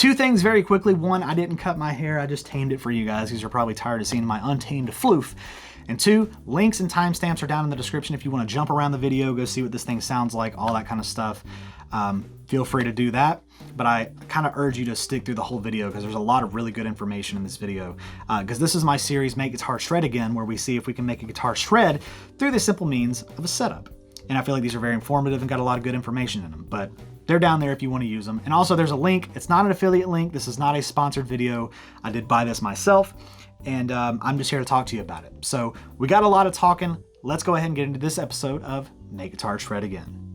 Two things very quickly. One, I didn't cut my hair. I just tamed it for you guys because you're probably tired of seeing my untamed floof. And two, links and timestamps are down in the description if you want to jump around the video, go see what this thing sounds like, all that kind of stuff. Feel free to do that. But I kind of urge you to stick through the whole video because there's a lot of really good information in this video. Because this is my series, Make Guitar Shred Again, where we see if we can make a guitar shred through the simple means of a setup. And I feel like these are very informative and got a lot of good information in them. But they're down there if you want to use them. And also there's a link. It's not an affiliate link. This is not a sponsored video. I did buy this myself. And I'm just here to talk to you about it. So we got a lot of talking. Let's go ahead and get into this episode of Make Guitar Shred Again.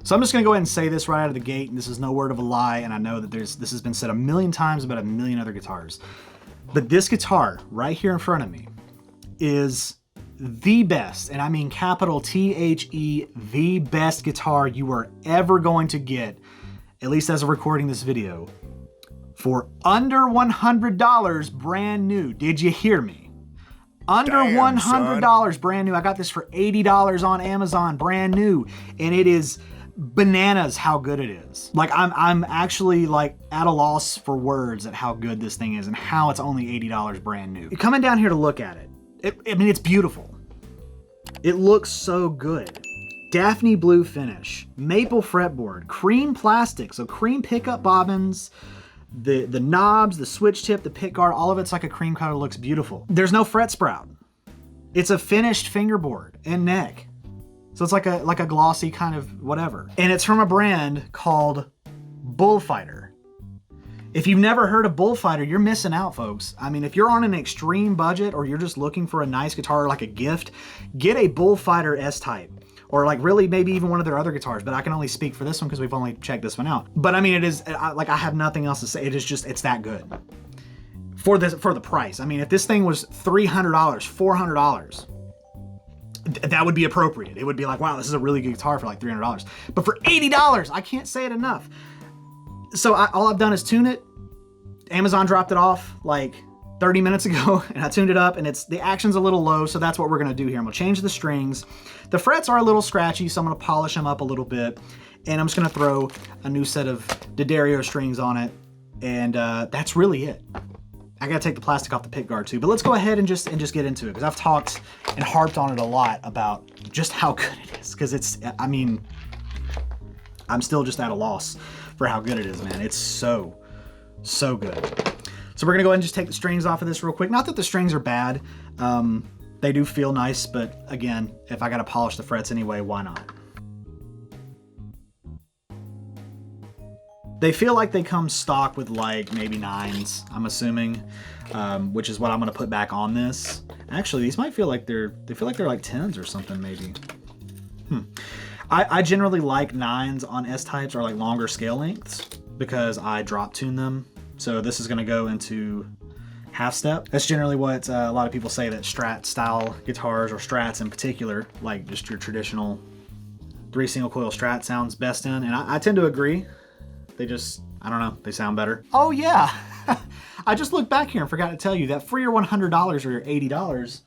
So I'm just gonna go ahead and say this right out of the gate, and this is no word of a lie, and I know that this has been said a million times about a million other guitars. But this guitar right here in front of me is the best, and I mean capital T-H-E, the best guitar you are ever going to get, at least as of recording this video, for under $100 brand new. Did you hear me? Under $100 brand new. I got this for $80 on Amazon brand new, and it is bananas how good it is. Like I'm actually like at a loss for words at how good this thing is and how it's only $80 brand new. Coming down here to look at it, I mean, it's beautiful. It looks so good. Daphne blue finish, maple fretboard, cream plastic, so cream pickup bobbins, the knobs, the switch tip, the pick guard, all of it's like a cream color, looks beautiful. There's no fret sprout. It's a finished fingerboard and neck. So it's like a glossy kind of whatever. And it's from a brand called Bullfighter. If you've never heard of Bullfighter, you're missing out, folks. I mean, if you're on an extreme budget or you're just looking for a nice guitar like a gift, get a Bullfighter S-Type. Or like really maybe even one of their other guitars, but I can only speak for this one because we've only checked this one out. But I mean, it is, like I have nothing else to say. It is just, it's that good. For the price. I mean, if this thing was $300, $400, that would be appropriate. It would be like, wow, this is a really good guitar for like $300. But for $80, I can't say it enough. So all I've done is tune it. Amazon dropped it off like 30 minutes ago, and I tuned it up, and the action's a little low, so that's what we're gonna do here. I'm gonna change the strings. The frets are a little scratchy, so I'm gonna polish them up a little bit, and I'm just gonna throw a new set of D'Addario strings on it, and that's really it. I gotta take the plastic off the pick guard too, but let's go ahead and just get into it, because I've talked and harped on it a lot about just how good it is, because I mean, I'm still just at a loss for how good it is, man. It's so good. So we're gonna go ahead and just take the strings off of this real quick. Not that the strings are bad. They do feel nice, but again, if I gotta polish the frets anyway, why not? They feel like they come stock with like maybe 9s, I'm assuming, which is what I'm gonna put back on this. Actually, these might feel like they're like 10s or something maybe. I generally like 9s on S-types or like longer scale lengths because I drop tune them. So this is gonna go into half step. That's generally what a lot of people say that Strat style guitars, or Strats in particular, like just your traditional 3 single coil Strat sounds best in. And I tend to agree. They just, I don't know, they sound better. Oh yeah, I just looked back here and forgot to tell you that for your $100 or your $80,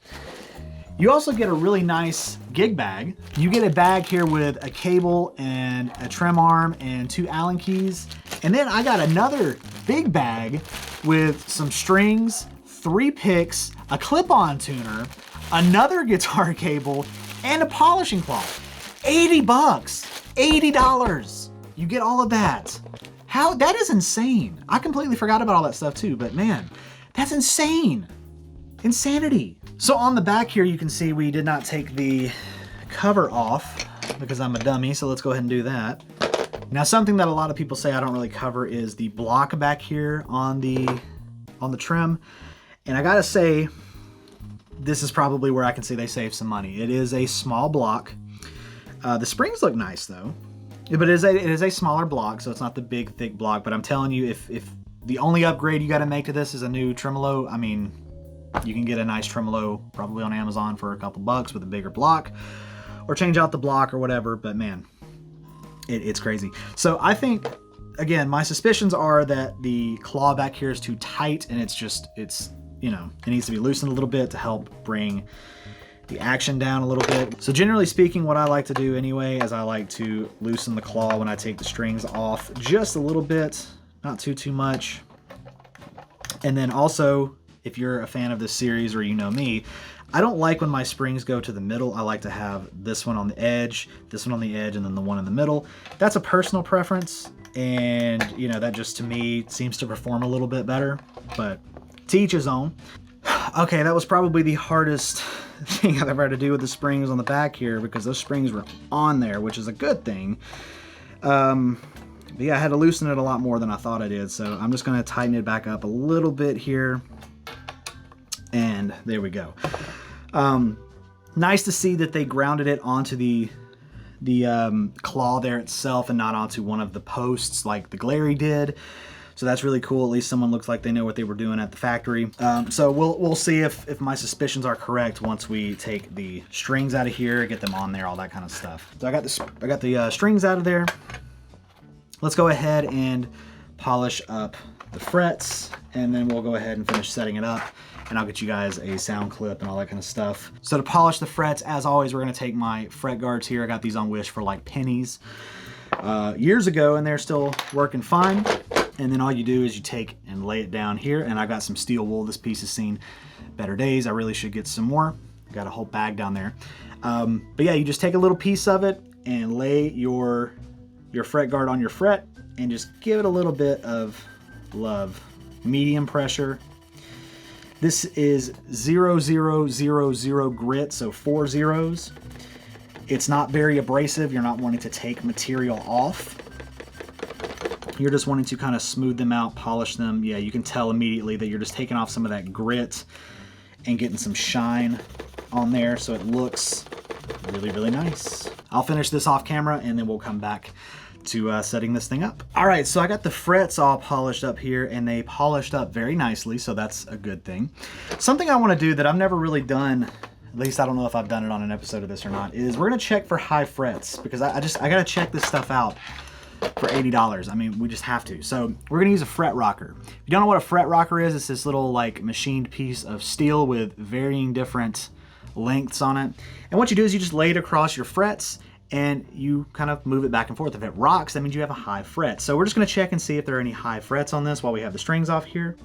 you also get a really nice gig bag. You get a bag here with a cable and a trim arm and 2 Allen keys. And then I got another big bag with some strings, 3 picks, a clip-on tuner, another guitar cable, and a polishing cloth. $80, $80. You get all of that. That is insane. I completely forgot about all that stuff too, but man, that's insane. Insanity. So on the back here, you can see we did not take the cover off because I'm a dummy, so let's go ahead and do that. Now, something that a lot of people say I don't really cover is the block back here on the trim. And I gotta say, this is probably where I can say they save some money. It is a small block. The springs look nice though, but it is a smaller block, so it's not the big thick block. But I'm telling you, if the only upgrade you gotta make to this is a new tremolo, I mean, you can get a nice tremolo probably on Amazon for a couple bucks with a bigger block, or change out the block or whatever, but man, it's crazy. So I think, again, my suspicions are that the claw back here is too tight, and it's you know, it needs to be loosened a little bit to help bring the action down a little bit. So generally speaking, what I like to do anyway is I like to loosen the claw when I take the strings off just a little bit, not too much. And then also, if you're a fan of this series or you know me, I don't like when my springs go to the middle. I like to have this one on the edge, this one on the edge, and then the one in the middle. That's a personal preference, and you know, that just to me seems to perform a little bit better, but to each his own. Okay, that was probably the hardest thing I've ever had to do with the springs on the back here, because those springs were on there, which is a good thing. But yeah, I had to loosen it a lot more than I thought I did, so I'm just gonna tighten it back up a little bit here. And there we go. Nice to see that they grounded it onto the claw there itself and not onto one of the posts like the Glary did. So that's really cool. At least someone looks like they know what they were doing at the factory. So we'll see if my suspicions are correct once we take the strings out of here, get them on there, all that kind of stuff. So I got the strings out of there. Let's go ahead and polish up the frets, and then we'll go ahead and finish setting it up, and I'll get you guys a sound clip and all that kind of stuff. So to polish the frets, as always, we're gonna take my fret guards here. I got these on Wish for like pennies years ago, and they're still working fine. And then all you do is you take and lay it down here, and I got some steel wool. This piece has seen better days. I really should get some more. Got a whole bag down there. But yeah, you just take a little piece of it and lay your fret guard on your fret and just give it a little bit of love. Medium pressure. This is 0-0-0-0 grit, so 4 zeros. It's not very abrasive. You're not wanting to take material off. You're just wanting to kind of smooth them out, polish them. Yeah, you can tell immediately that you're just taking off some of that grit and getting some shine on there, so it looks really, really nice. I'll finish this off camera and then we'll come back to setting this thing up. All right, so I got the frets all polished up here, and they polished up very nicely, so that's a good thing. Something I want to do that I've never really done, at least I don't know if I've done it on an episode of this or not, is we're gonna check for high frets, because I gotta check this stuff out for $80. I mean, we just have to. So we're gonna use a fret rocker. If you don't know what a fret rocker is, it's this little like machined piece of steel with varying different lengths on it. And what you do is you just lay it across your frets and you kind of move it back and forth. If it rocks, that means you have a high fret. So we're just gonna check and see if there are any high frets on this while we have the strings off here.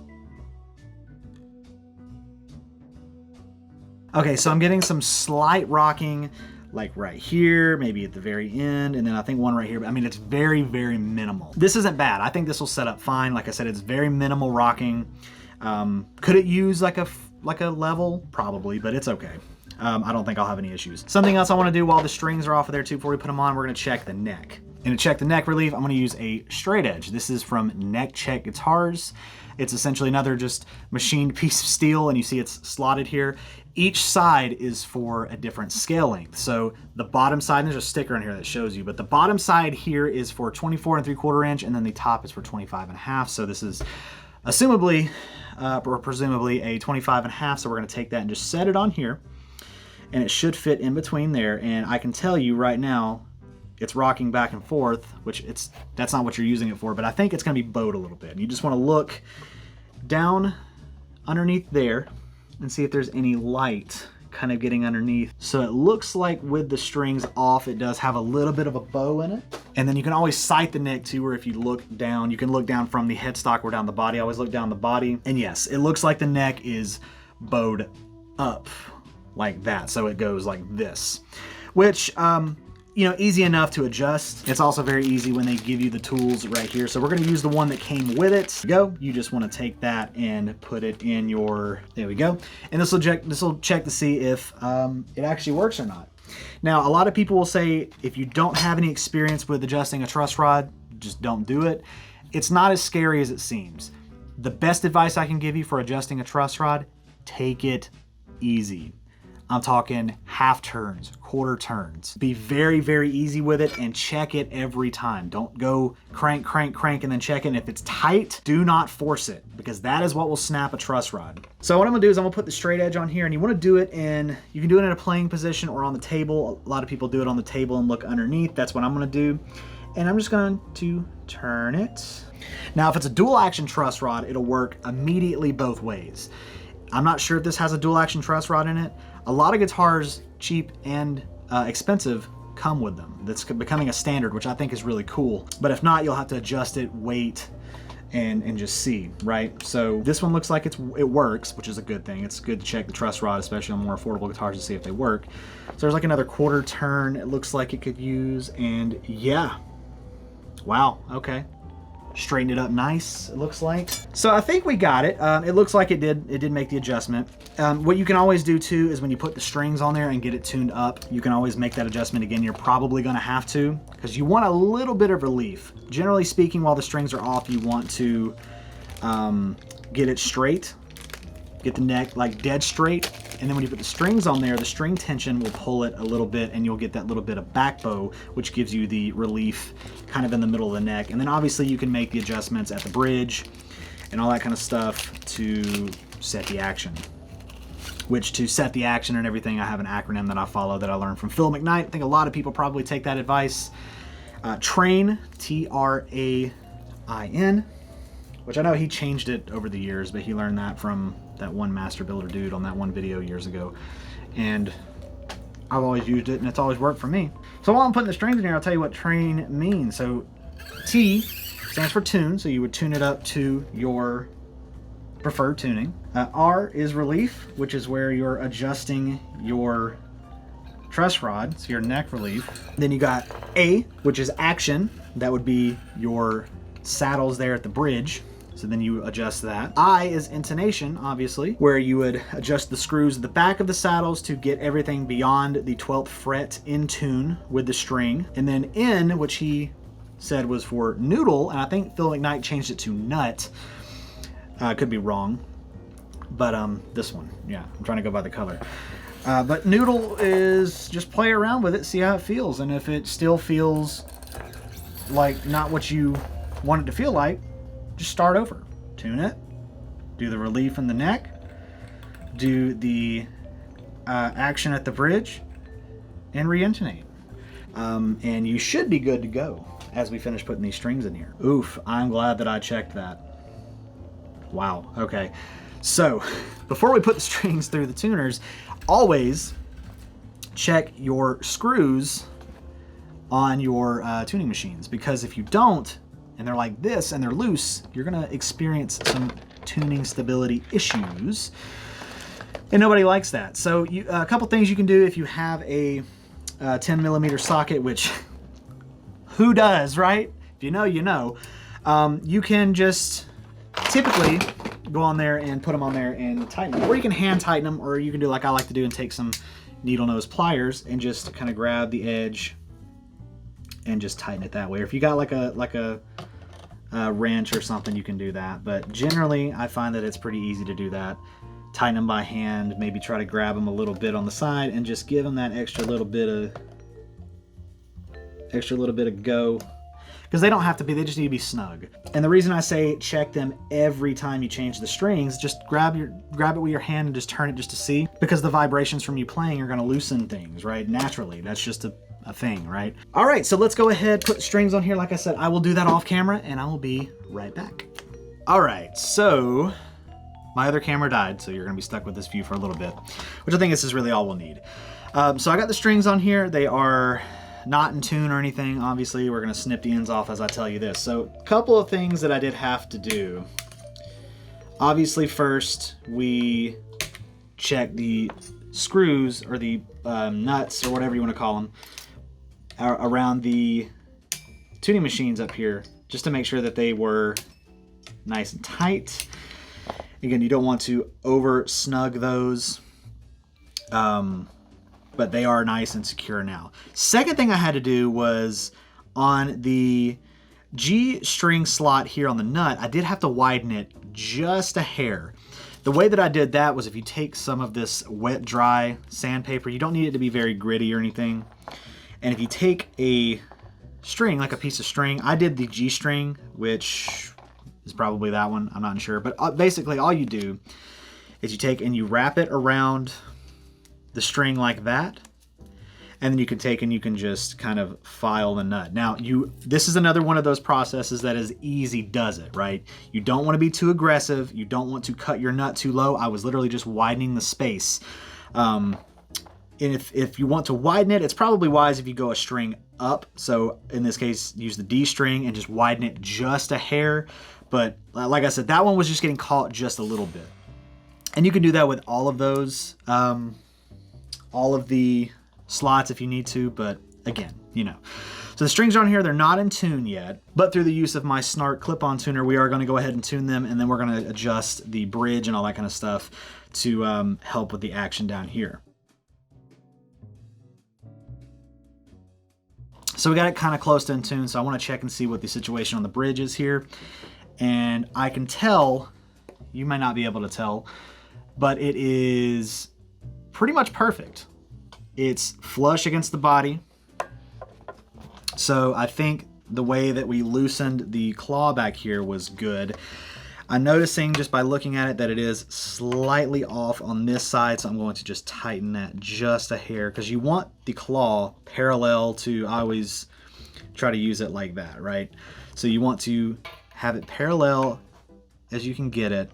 Okay, so I'm getting some slight rocking, like right here, maybe at the very end, and then I think one right here. But I mean, it's very, very minimal. This isn't bad. I think this will set up fine. Like I said, it's very minimal rocking. Could it use like a level? Probably, but it's okay. I don't think I'll have any issues. Something else I want to do while the strings are off of there too, before we put them on, we're going to check the neck. And to check the neck relief, I'm going to use a straight edge. This is from Neck Check Guitars. It's essentially another just machined piece of steel, and you see it's slotted here. Each side is for a different scale length. So the bottom side, and there's a sticker on here that shows you, but the bottom side here is for 24 3/4 inch, and then the top is for 25.5. So this is assumably, or presumably a 25.5. So we're going to take that and just set it on here, and it should fit in between there. And I can tell you right now, it's rocking back and forth, which that's not what you're using it for, but I think it's going to be bowed a little bit. And you just want to look down underneath there and see if there's any light kind of getting underneath. So it looks like with the strings off, it does have a little bit of a bow in it. And then you can always sight the neck too, where if you look down, you can look down from the headstock or down the body. I always look down the body. And yes, it looks like the neck is bowed up like that. So it goes like this, which, you know, easy enough to adjust. It's also very easy when they give you the tools right here. So we're gonna use the one that came with it. You just wanna take that and put it in your, there we go. And this will check to see if it actually works or not. Now, a lot of people will say, if you don't have any experience with adjusting a truss rod, just don't do it. It's not as scary as it seems. The best advice I can give you for adjusting a truss rod, take it easy. I'm talking half turns, quarter turns. Be very, very easy with it and check it every time. Don't go crank, crank, crank, and then check it. And if it's tight, do not force it, because that is what will snap a truss rod. So what I'm gonna do is I'm gonna put the straight edge on here, and you wanna do it in, you can do it in a playing position or on the table. A lot of people do it on the table and look underneath. That's what I'm gonna do. And I'm just going to turn it. Now, if it's a dual action truss rod, it'll work immediately both ways. I'm not sure if this has a dual action truss rod in it. A lot of guitars, cheap and expensive, come with them. That's becoming a standard, which I think is really cool. But if not, you'll have to adjust it, wait, and just see, right? So this one looks like it works, which is a good thing. It's good to check the truss rod, especially on more affordable guitars, to see if they work. So there's like another quarter turn it looks like it could use, and yeah. Wow, okay. Straighten it up nice, it looks like. So I think we got it. It looks like it did make the adjustment. What you can always do too is when you put the strings on there and get it tuned up, you can always make that adjustment again. You're probably gonna have to, because you want a little bit of relief. Generally speaking, while the strings are off, you want to get it straight, get the neck like dead straight. And then when you put the strings on there, the string tension will pull it a little bit, and you'll get that little bit of back bow, which gives you the relief kind of in the middle of the neck. And then obviously you can make the adjustments at the bridge and all that kind of stuff to set the action. Which, to set the action and everything, I have an acronym that I follow that I learned from Phil McKnight. I think a lot of people probably take that advice. Train, T-R-A-I-N, which I know he changed it over the years, but he learned that from that one master builder dude on that one video years ago. And I've always used it, and it's always worked for me. So while I'm putting the strings in here, I'll tell you what train means. So T stands for tune, so you would tune it up to your preferred tuning. R is relief, which is where you're adjusting your truss rod, so your neck relief. Then you got A, which is action. That would be your saddles there at the bridge. So then you adjust that. I is intonation, obviously, where you would adjust the screws at the back of the saddles to get everything beyond the 12th fret in tune with the string. And then N, which he said was for noodle, and I think Phil McKnight changed it to nut. Could be wrong, but this one, yeah, I'm trying to go by the color. But noodle is just play around with it, see how it feels, and if it still feels like not what you want it to feel like, just start over. Tune it, do the relief in the neck, do the action at the bridge, and re-intonate. And you should be good to go as we finish putting these strings in here. Oof, I'm glad that I checked that. Wow, okay. So, before we put the strings through the tuners, always check your screws on your tuning machines, because if you don't, and they're like this and they're loose, you're gonna experience some tuning stability issues, and nobody likes that. So a couple things you can do if you have a 10mm socket, which who does, right? If you know, you know. You can just typically go on there and put them on there and tighten them, or you can hand tighten them, or you can do like I like to do and take some needle nose pliers and just kind of grab the edge and just tighten it that way. Or if you got like a wrench or something, you can do that. But generally, I find that it's pretty easy to do that. Tighten them by hand, maybe try to grab them a little bit on the side and just give them that extra little bit of go. Because they don't have to be, they just need to be snug. And the reason I say check them every time you change the strings, just grab it with your hand and just turn it just to see, because the vibrations from you playing are going to loosen things, right? Naturally, that's just a thing, right? All right, so let's go ahead, put strings on here. Like I said, I will do that off camera, and I will be right back. All right, so my other camera died, so you're gonna be stuck with this view for a little bit, which I think this is really all we'll need. So I got the strings on here. They are not in tune or anything. Obviously, we're gonna snip the ends off as I tell you this. So a couple of things that I did have to do. Obviously, first, we check the screws, or the nuts, or whatever you wanna call them, around the tuning machines up here, just to make sure that they were nice and tight. Again, you don't want to over snug those, but they are nice and secure now. Second thing I had to do was on the G string slot here on the nut, I did have to widen it just a hair. The way that I did that was, if you take some of this wet, dry sandpaper, you don't need it to be very gritty or anything. And if you take a string, like a piece of string, I did the G string, which is probably that one, I'm not sure. But basically all you do is you take and you wrap it around the string like that. And then you can take and you can just kind of file the nut. Now, this is another one of those processes that is easy does it, right? You don't want to be too aggressive. You don't want to cut your nut too low. I was literally just widening the space. And if you want to widen it, it's probably wise if you go a string up. So in this case, use the D string and just widen it just a hair. But like I said, that one was just getting caught just a little bit. And you can do that with all of those, all of the slots if you need to, but again, you know. So the strings on here, they're not in tune yet, but through the use of my Snart clip-on tuner, we are gonna go ahead and tune them, and then we're gonna adjust the bridge and all that kind of stuff to help with the action down here. So we got it kind of close to in tune, so I want to check and see what the situation on the bridge is here. And I can tell, you may not be able to tell, but it is pretty much perfect. It's flush against the body. So I think the way that we loosened the claw back here was good. I'm noticing just by looking at it that it is slightly off on this side, so I'm going to just tighten that just a hair, because you want the claw parallel to, I always try to use it like that, right? So you want to have it parallel as you can get it.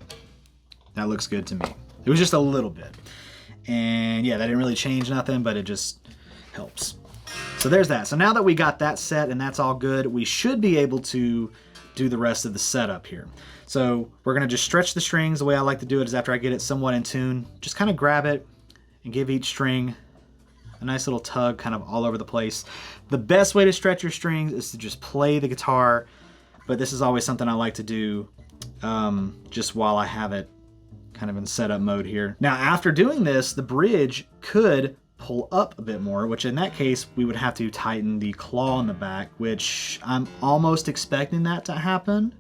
That looks good to me. It was just a little bit. And yeah, that didn't really change nothing, but it just helps. So there's that. So now that we got that set and that's all good, we should be able to do the rest of the setup here. So we're gonna just stretch the strings. The way I like to do it is after I get it somewhat in tune, just kind of grab it and give each string a nice little tug kind of all over the place. The best way to stretch your strings is to just play the guitar, but this is always something I like to do just while I have it kind of in setup mode here. Now after doing this, the bridge could pull up a bit more, which in that case we would have to tighten the claw in the back, which I'm almost expecting that to happen.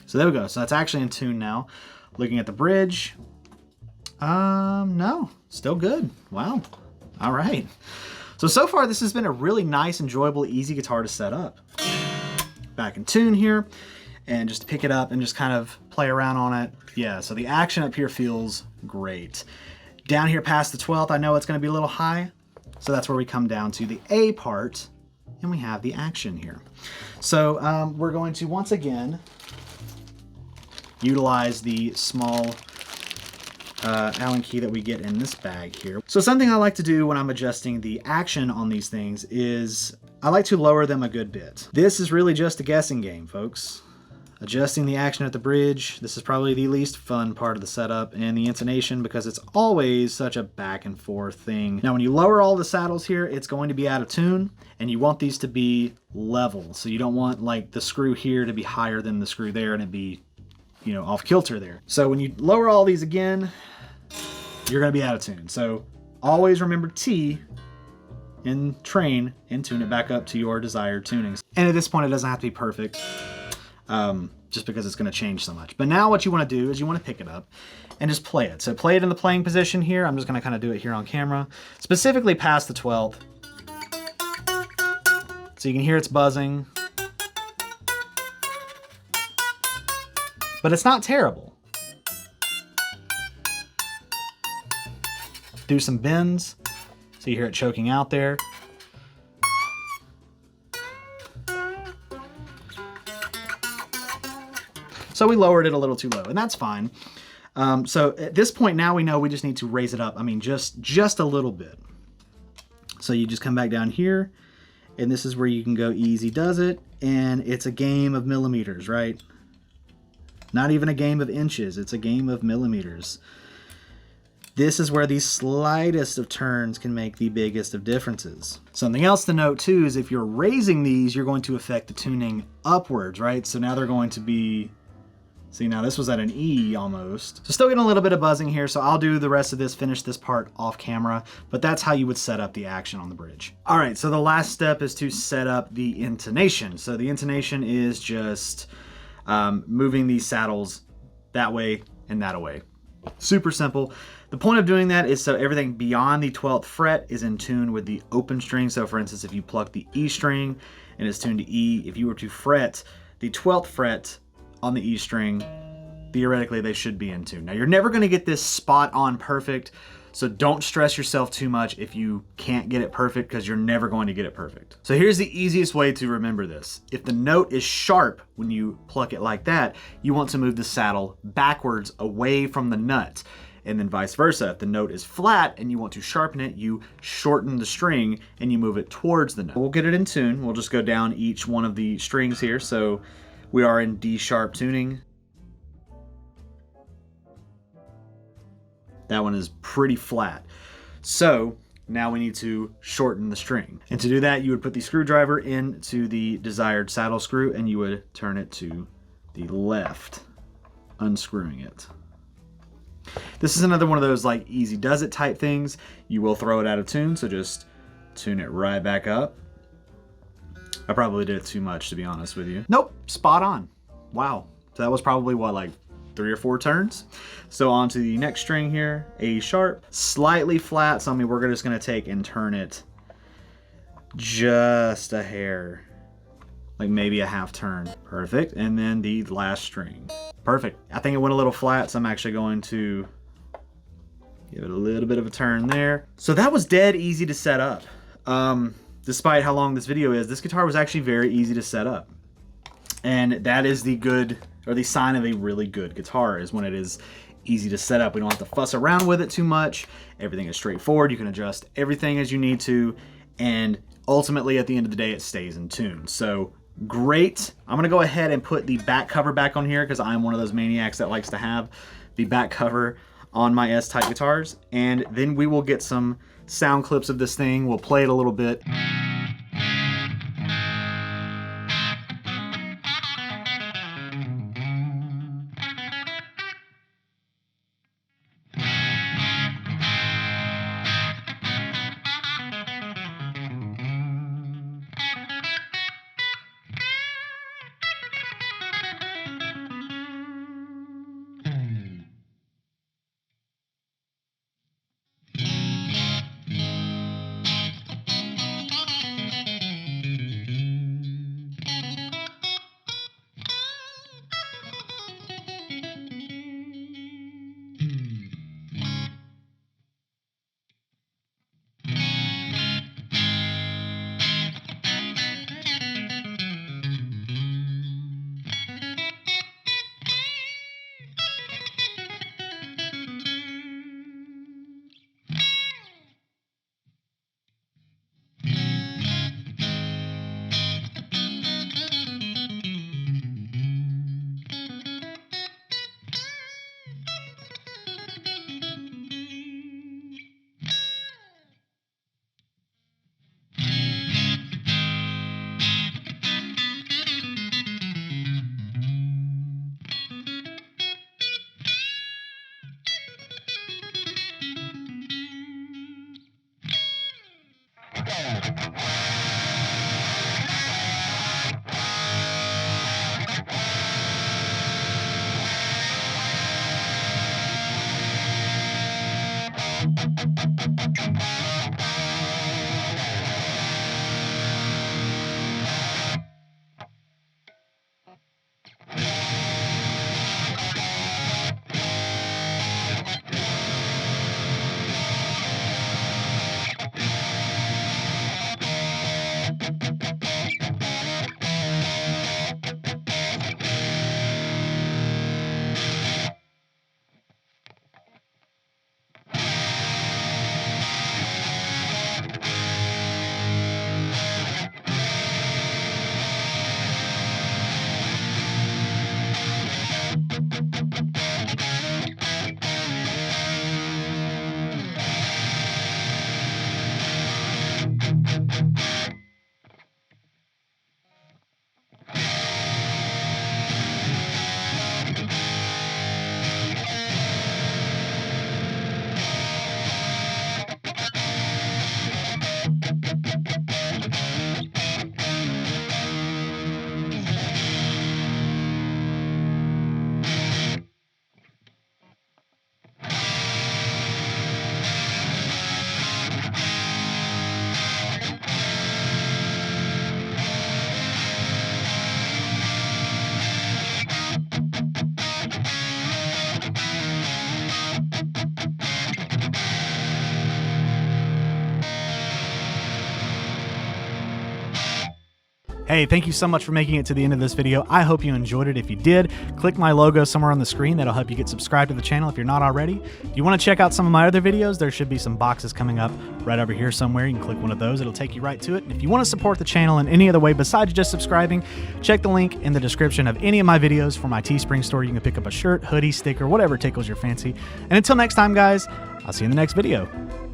So there we go. So that's actually in tune now. Looking at the bridge, no, still good. Wow. All right. So far this has been a really nice, enjoyable, easy guitar to set up. Back in tune here, and just pick it up and just kind of play around on it. Yeah, so the action up here feels great. Down here past the 12th, I know it's going to be a little high, so that's where we come down to the A part, and we have the action here. So we're going to once again utilize the small Allen key that we get in this bag here. So something I like to do when I'm adjusting the action on these things is I like to lower them a good bit. This is really just a guessing game, folks. Adjusting the action at the bridge, this is probably the least fun part of the setup, and the intonation, because it's always such a back and forth thing. Now when you lower all the saddles here, it's going to be out of tune, and you want these to be level. So you don't want like the screw here to be higher than the screw there and it be, you know, off kilter there. So when you lower all these again, you're gonna be out of tune. So always remember T in train and tune it back up to your desired tunings. And at this point, it doesn't have to be perfect. Just because it's going to change so much. But now what you want to do is you want to pick it up and just play it. So play it in the playing position here. I'm just going to kind of do it here on camera, specifically past the 12th. So you can hear it's buzzing. But it's not terrible. Do some bends. So you hear it choking out there. So we lowered it a little too low, and that's fine. So at this point now we know we just need to raise it up. I mean, just a little bit. So you just come back down here, and this is where you can go easy does it, and it's a game of millimeters, right? Not even a game of inches, it's a game of millimeters. This is where the slightest of turns can make the biggest of differences. Something else to note too is if you're raising these, you're going to affect the tuning upwards, right? So now they're going to be, see, now this was at an E almost. So still getting a little bit of buzzing here, so I'll do the rest of this, finish this part off camera, but that's how you would set up the action on the bridge. All right, so the last step is to set up the intonation. So the intonation is just moving these saddles that way and that away. Super simple. The point of doing that is so everything beyond the 12th fret is in tune with the open string. So for instance, if you pluck the E string and it's tuned to E, if you were to fret the 12th fret on the E string, theoretically they should be in tune. Now you're never going to get this spot on perfect, so don't stress yourself too much if you can't get it perfect, because you're never going to get it perfect. So here's the easiest way to remember this. If the note is sharp when you pluck it like that, you want to move the saddle backwards away from the nut. and then vice versa. If the note is flat and you want to sharpen it, you shorten the string and you move it towards the note. We'll get it in tune. We'll just go down each one of the strings here. So we are in D sharp tuning. That one is pretty flat. So now we need to shorten the string. And to do that, you would put the screwdriver into the desired saddle screw and you would turn it to the left, unscrewing it. This is another one of those like easy does it type things. You will throw it out of tune, so just tune it right back up. I probably did it too much, to be honest with you. Nope, spot on. Wow. So that was probably what, like 3 or 4 turns. So on to the next string here, A sharp, slightly flat. So I mean, we're just gonna take and turn it just a hair, like maybe a half turn. Perfect. And then the last string. Perfect. I think it went a little flat, so I'm actually going to give it a little bit of a turn there. So that was dead easy to set up. Despite how long this video is, this guitar was actually very easy to set up. And that is the good, or the sign of a really good guitar, is when it is easy to set up. We don't have to fuss around with it too much. Everything is straightforward. You can adjust everything as you need to. And ultimately, at the end of the day, it stays in tune. So great. I'm gonna go ahead and put the back cover back on here because I'm one of those maniacs that likes to have the back cover on my S-type guitars. And then we will get some sound clips of this thing. We'll play it a little bit. Hey, thank you so much for making it to the end of this video. I hope you enjoyed it. If you did, click my logo somewhere on the screen. That'll help you get subscribed to the channel if you're not already. If you want to check out some of my other videos, there should be some boxes coming up right over here somewhere. You can click one of those. It'll take you right to it. And if you want to support the channel in any other way besides just subscribing, check the link in the description of any of my videos for my Teespring store. You can pick up a shirt, hoodie, sticker, whatever tickles your fancy. And until next time, guys, I'll see you in the next video.